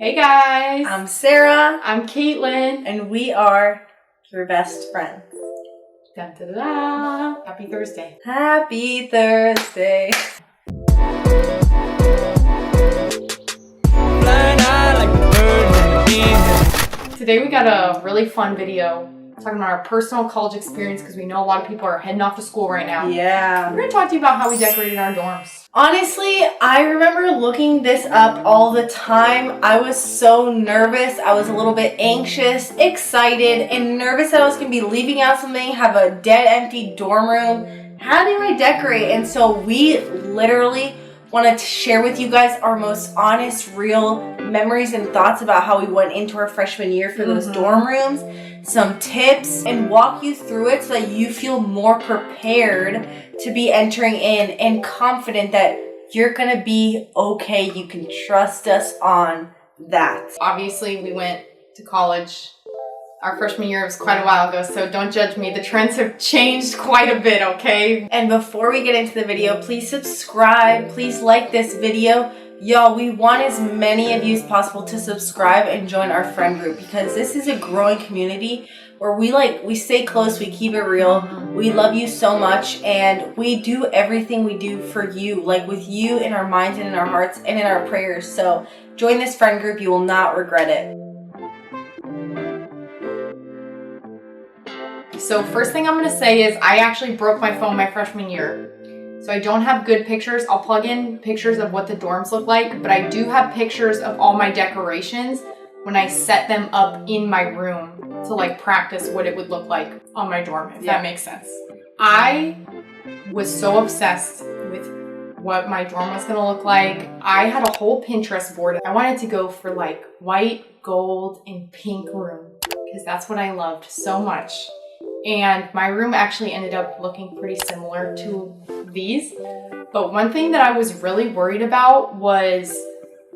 Hey guys! I'm Sarah. I'm Caitlin. And we are your best friends. Dun, da, da, da. Happy Thursday. Happy Thursday. Today we got a really fun video talking about our personal college experience because we know a lot of people are heading off to school right now. Yeah. We're going to talk to you about how we decorated our dorms. Honestly, I remember looking this up all the time. I was so nervous. I was a little bit anxious, excited, and nervous that I was going to be leaving out something, have a dead empty dorm room. How do I decorate? And so we literally wanted to share with you guys our most honest, real memories and thoughts about how we went into our freshman year for those dorm rooms, some tips, and walk you through it so that you feel more prepared to be entering in and confident that you're gonna be okay. You can trust us on that. Obviously, we went to college. Our freshman year was quite a while ago, so don't judge me. The trends have changed quite a bit, okay? And before we get into the video, please subscribe. Please like this video. Y'all, we want as many of you as possible to subscribe and join our friend group because this is a growing community where we stay close, we keep it real. We love you so much and we do everything we do for you, like with you in our minds and in our hearts and in our prayers. So join this friend group. You will not regret it. So first thing I'm going to say is I actually broke my phone my freshman year. So I don't have good pictures. I'll plug in pictures of what the dorms look like, but I do have pictures of all my decorations when I set them up in my room to like practice what it would look like on my dorm, if that makes sense. I was so obsessed with what my dorm was going to look like. I had a whole Pinterest board. I wanted to go for like white, gold, and pink room because that's what I loved so much. And my room actually ended up looking pretty similar to these. But one thing that I was really worried about was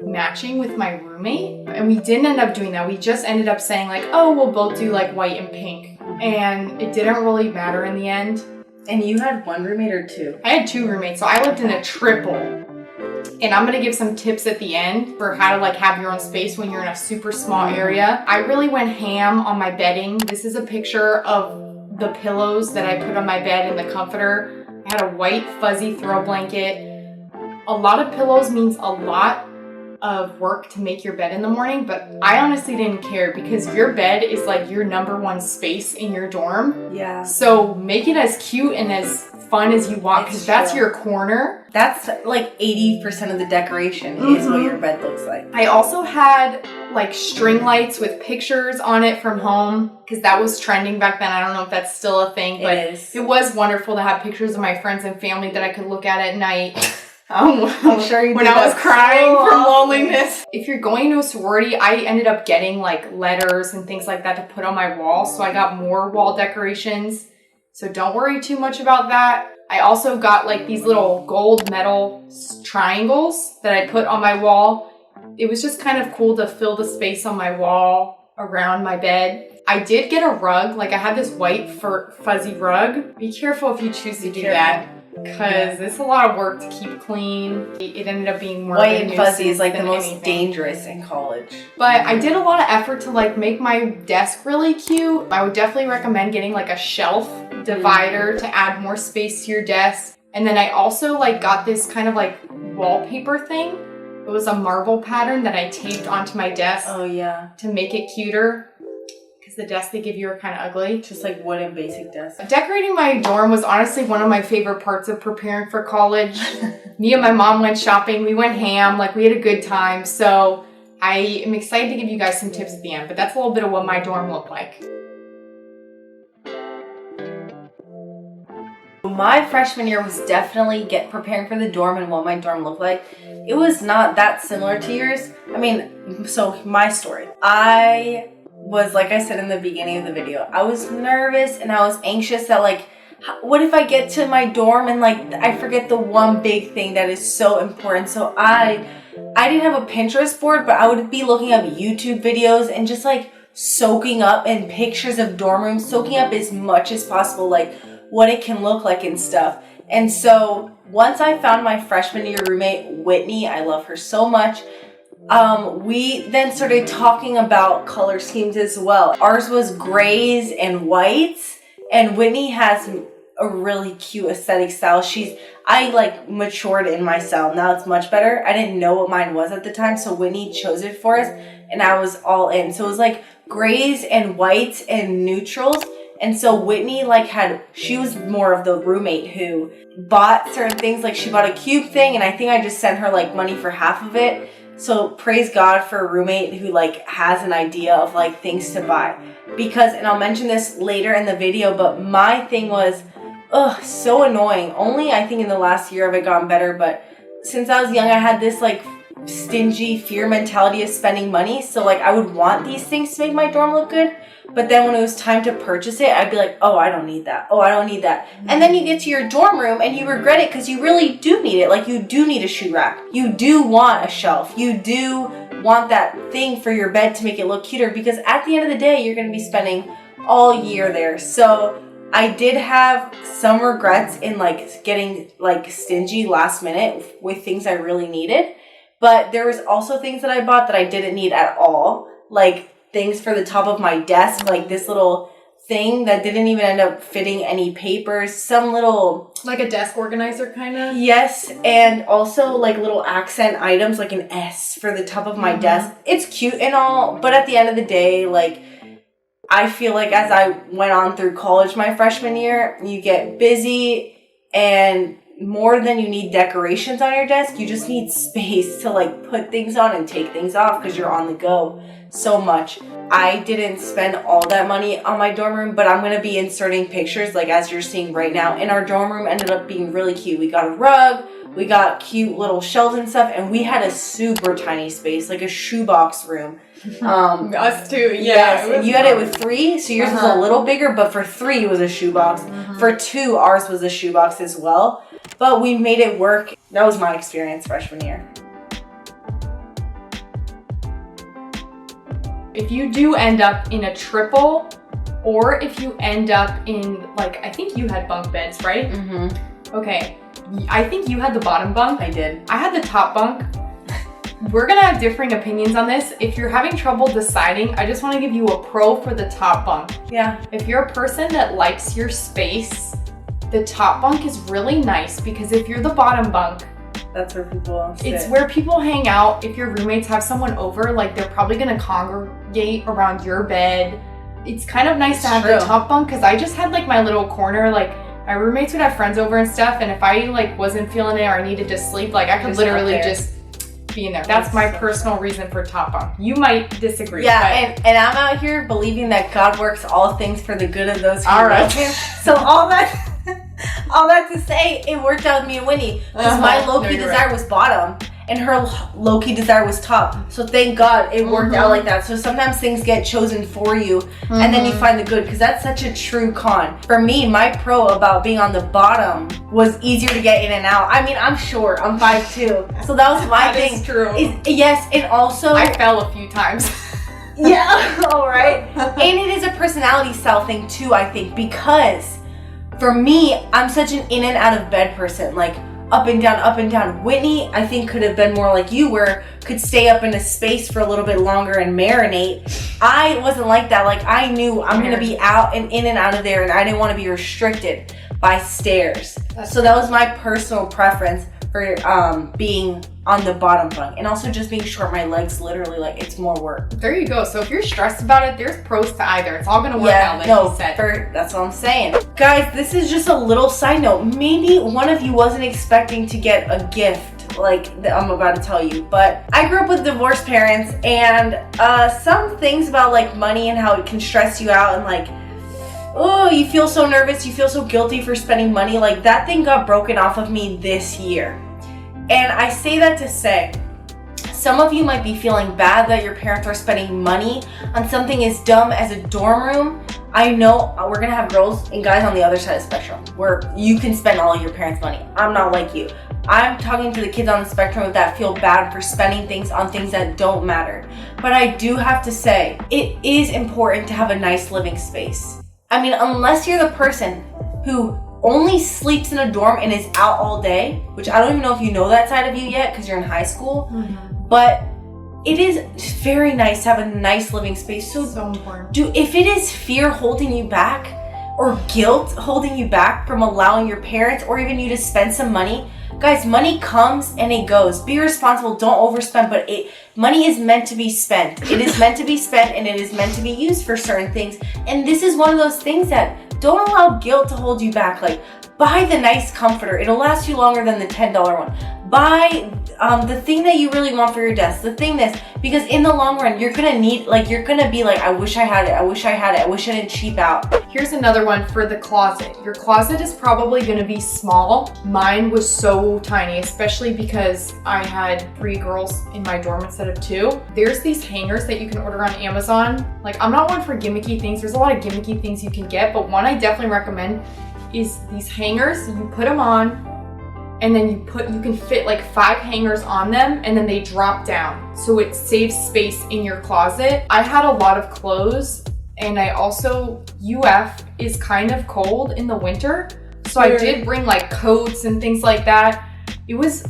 matching with my roommate. And we didn't end up doing that. We just ended up saying like, oh, we'll both do like white and pink. And it didn't really matter in the end. And you had one roommate or two? I had two roommates, so I lived in a triple. And I'm gonna give some tips at the end for how to like have your own space when you're in a super small area. I really went ham on my bedding. This is a picture of the pillows that I put on my bed and the comforter. I had a white fuzzy throw blanket. A lot of pillows means a lot of work to make your bed in the morning, but I honestly didn't care because your bed is like your number one space in your dorm. Yeah. So make it as cute and as fun as you want because that's your corner. That's like 80% of the decoration is what your bed looks like. I also had like string lights with pictures on it from home because that was trending back then. I don't know if that's still a thing, but it was wonderful to have pictures of my friends and family that I could look at night. I'm sure you when I was crying from loneliness. If you're going to a sorority, I ended up getting like letters and things like that to put on my wall. So I got more wall decorations. So don't worry too much about that. I also got like these little gold metal triangles that I put on my wall. It was just kind of cool to fill the space on my wall around my bed. I did get a rug. Like I had this white fuzzy rug. Be careful if you choose to do that because it's a lot of work to keep clean. It ended up being more white and fuzzy is like the most dangerous in college. But I did a lot of effort to like make my desk really cute. I would definitely recommend getting like a shelf divider to add more space to your desk. And then I also like got this kind of like wallpaper thing. It was a marble pattern that I taped onto my desk. Oh yeah. To make it cuter. Because the desks they give you are kind of ugly. Just like wooden basic desks. Decorating my dorm was honestly one of my favorite parts of preparing for college. Me and my mom went shopping. We went ham. Like we had a good time. So I am excited to give you guys some tips at the end. But that's a little bit of what my dorm looked like. My freshman year was definitely preparing for the dorm and what my dorm looked like. It was not that similar to yours. I mean, so my story. I was, like I said in the beginning of the video, I was nervous and I was anxious that like, what if I get to my dorm and like I forget the one big thing that is so important. So I didn't have a Pinterest board, but I would be looking up YouTube videos and just like soaking up in pictures of dorm rooms, soaking up as much as possible, like what it can look like and stuff. And so once I found my freshman year roommate, Whitney, I love her so much. we then started talking about color schemes as well. Ours was grays and whites, and Whitney has a really cute aesthetic style. I like matured in my style. Now it's much better. I didn't know what mine was at the time, so Whitney chose it for us, and I was all in. So it was like grays and whites and neutrals. And so Whitney she was more of the roommate who bought certain things. Like she bought a cube thing, and I think I just sent her like money for half of it. So praise God for a roommate who like has an idea of like things to buy. Because, and I'll mention this later in the video, but my thing was, so annoying. Only I think in the last year have I gotten better, but since I was young, I had this like stingy fear mentality of spending money. So like I would want these things to make my dorm look good, but then when it was time to purchase it, I'd be like, oh, I don't need that. Oh, I don't need that. And then you get to your dorm room and you regret it because you really do need it. Like you do need a shoe rack. You do want a shelf. You do want that thing for your bed to make it look cuter, because at the end of the day, you're going to be spending all year there. So I did have some regrets in like getting like stingy last minute with things I really needed. But there was also things that I bought that I didn't need at all. Like things for the top of my desk, like this little thing that didn't even end up fitting any papers. Some little... Like a desk organizer kind of? Yes, and also like little accent items, like an S for the top of my desk. It's cute and all, but at the end of the day, like... I feel like as I went on through college my freshman year, you get busy, and more than you need decorations on your desk, you just need space to like put things on and take things off because you're on the go so much. I didn't spend all that money on my dorm room, but I'm going to be inserting pictures like as you're seeing right now. And our dorm room ended up being really cute. We got a rug, we got cute little shelves and stuff, and we had a super tiny space, like a shoebox room. Us too, yeah. Yes, and you had it with 3, so yours was a little bigger, but for 3 it was a shoebox. For 2, ours was a shoebox as well. But we made it work. That was my experience freshman year. If you do end up in a triple, or if you end up in, like, I think you had bunk beds, right? Okay. I think you had the bottom bunk. I did. I had the top bunk. We're gonna have differing opinions on this. If you're having trouble deciding, I just wanna give you a pro for the top bunk. Yeah. If you're a person that likes your space, the top bunk is really nice, because if you're the bottom bunk, that's where people sit. It's where people hang out. If your roommates have someone over, like they're probably gonna congregate around your bed. It's kind of nice to have the top bunk, because I just had like my little corner, like my roommates would have friends over and stuff, and if I like wasn't feeling it or I needed to sleep, like I could just literally just be in there. That's my personal reason for top bunk. You might disagree. Yeah, and I'm out here believing that God works all things for the good of those who love Him. So all that to say, it worked out with me and Winnie, because my low-key desire was bottom and her low-key desire was top. So thank God it worked out like that. So sometimes things get chosen for you, and then you find the good, because that's such a true con. For me, my pro about being on the bottom was easier to get in and out. I mean, I'm short. I'm 5'2". So that was my thing. That is true. Yes, and also... I fell a few times. Yeah, all right. And it is a personality style thing too, I think, because for me, I'm such an in and out of bed person, like up and down, up and down. Whitney, I think, could have been more like you, where could stay up in a space for a little bit longer and marinate. I wasn't like that. Like I knew I'm going to be out and in and out of there, and I didn't want to be restricted by stairs. So that was my personal preference for being on the bottom bunk, and also just being short. My legs literally, like, it's more work. There you go. So if you're stressed about it, there's pros to either. It's all gonna work out, like you said. That's what I'm saying. Guys, this is just a little side note. Maybe one of you wasn't expecting to get a gift like that I'm about to tell you, but I grew up with divorced parents, and some things about like money and how it can stress you out, and like, oh, you feel so nervous, you feel so guilty for spending money. Like that thing got broken off of me this year. And I say that to say, some of you might be feeling bad that your parents are spending money on something as dumb as a dorm room. I know we're gonna have girls and guys on the other side of the spectrum where you can spend all of your parents' money. I'm not like you. I'm talking to the kids on the spectrum that feel bad for spending things on things that don't matter. But I do have to say, it is important to have a nice living space. I mean, unless you're the person who only sleeps in a dorm and is out all day, which I don't even know if you know that side of you yet because you're in high school, but it is very nice to have a nice living space. So important. If it is fear holding you back or guilt holding you back from allowing your parents or even you to spend some money, guys, money comes and it goes. Be responsible. Don't overspend. But money is meant to be spent. It is meant to be spent and it is meant to be used for certain things. And this is one of those things that don't allow guilt to hold you back. Like, buy the nice comforter. It'll last you longer than the $10 one. Buy the thing that you really want for your desk. The thing because in the long run, you're gonna be like, I wish I had it. I wish I had it. I wish I didn't cheap out. Here's another one for the closet. Your closet is probably gonna be small. Mine was so tiny, especially because I had 3 girls in my dorm instead of 2. There's these hangers that you can order on Amazon. Like, I'm not one for gimmicky things. There's a lot of gimmicky things you can get, but one I definitely recommend is these hangers. You put them on, and then you can fit like 5 hangers on them, and then they drop down. So it saves space in your closet. I had a lot of clothes, and I also, UF is kind of cold in the winter. So I did bring like coats and things like that. It was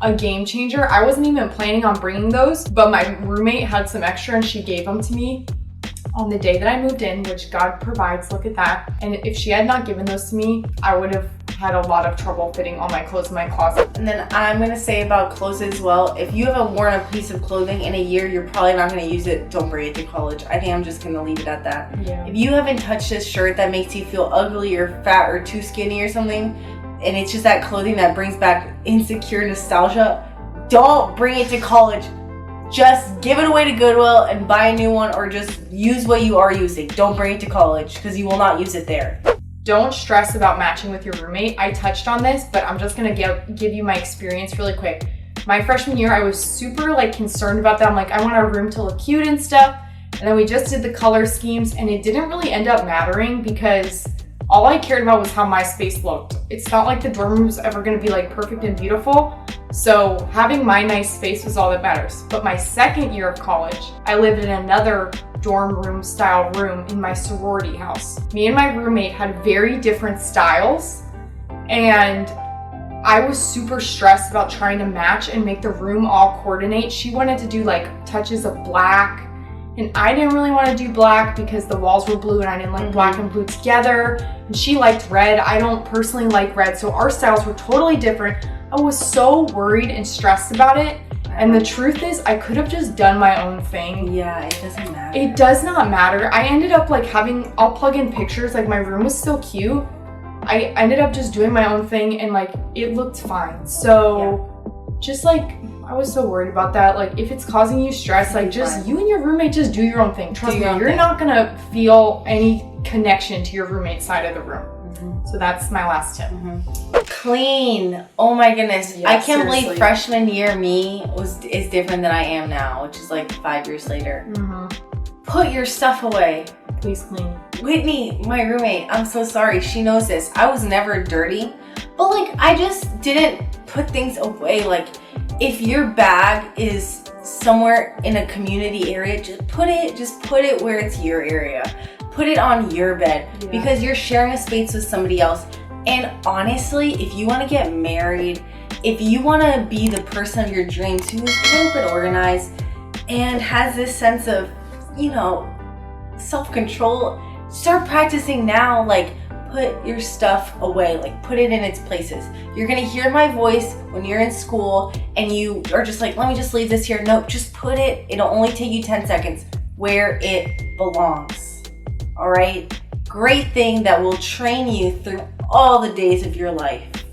a game changer. I wasn't even planning on bringing those, but my roommate had some extra and she gave them to me on the day that I moved in, which God provides, look at that. And if she had not given those to me, I would have had a lot of trouble fitting all my clothes in my closet. And then I'm gonna say about clothes as well, if you haven't worn a piece of clothing in a year, you're probably not gonna use it. Don't bring it to college. I think I'm just gonna leave it at that. Yeah. If you haven't touched this shirt that makes you feel ugly or fat or too skinny or something, and it's just that clothing that brings back insecure nostalgia, don't bring it to college. Just give it away to Goodwill and buy a new one, or just use what you are using. Don't bring it to college because you will not use it there. Don't stress about matching with your roommate. I touched on this, but I'm just gonna give you my experience really quick. My freshman year, I was super concerned about that. I'm like, I want our room to look cute and stuff. And then we just did the color schemes, and it didn't really end up mattering because all I cared about was how my space looked. It's not like the dorm room was ever gonna be perfect and beautiful. So having my nice space was all that matters. But my second year of college, I lived in another dorm room style room in my sorority house. Me and my roommate had very different styles, and I was super stressed about trying to match and make the room all coordinate. She wanted to do touches of black, and I didn't really want to do black because the walls were blue and I didn't like black and blue together. And she liked red. I don't personally like red, so our styles were totally different. I was so worried and stressed about it. And the truth is, I could have just done my own thing. Yeah, it doesn't matter. It does not matter. I ended up I'll plug in pictures. My room was still cute. I ended up just doing my own thing, and it looked fine. So just I was so worried about that. If it's causing you stress, just you and your roommate just do your own thing. Trust me, you're not gonna feel any connection to your roommate's side of the room. So that's my last tip. Clean. Oh my goodness. Yeah, I can't seriously. believe freshman year me is different than I am now, which is 5 years later. Put your stuff away. Please clean. Whitney, my roommate, I'm so sorry. She knows this. I was never dirty, but I just didn't put things away. If your bag is somewhere in a community area, just put it where it's your area. Put it on your bed because you're sharing a space with somebody else. And honestly, if you want to get married, if you want to be the person of your dreams who is a little bit organized and has this sense of, self-control, start practicing now. Put your stuff away, put it in its places. You're gonna hear my voice when you're in school and you are just let me just leave this here. No, just put it, it'll only take you 10 seconds, where it belongs. All right? Great thing that will train you through all the days of your life.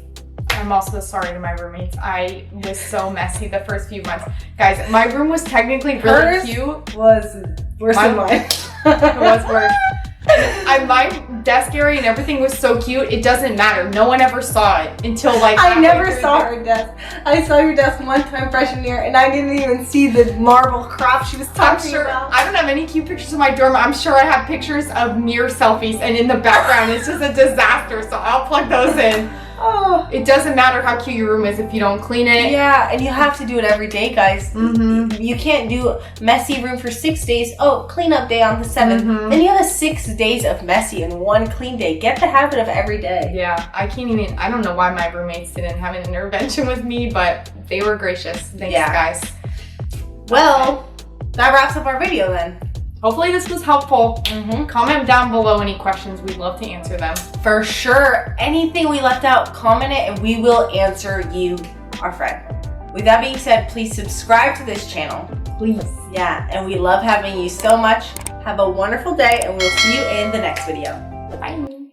I'm also sorry to my roommates. I was so messy the first few months. Guys, my room was technically really cute. Was worse than mine. It was worse. My desk area and everything was so cute. It doesn't matter. No one ever saw it until I never saw her desk. I saw your desk one time freshman year, and I didn't even see the marble crop she was talking about. I don't have any cute pictures of my dorm. I'm sure I have pictures of mirror selfies, and in the background it's just a disaster. So I'll plug those in. Oh. It doesn't matter how cute your room is if you don't clean it. Yeah, and you have to do it every day, guys. You can't do messy room for 6 days. Oh, cleanup day on the 7th. Then you have 6 days of messy and 1 clean day. Get the habit of every day. Yeah, I don't know why my roommates didn't have an intervention with me, but they were gracious. Thanks, guys. Well, that wraps up our video then. Hopefully this was helpful. Comment down below any questions. We'd love to answer them. For sure. Anything we left out, comment it and we will answer you, our friend. With that being said, please subscribe to this channel. Please. Yeah, and we love having you so much. Have a wonderful day and we'll see you in the next video. Bye.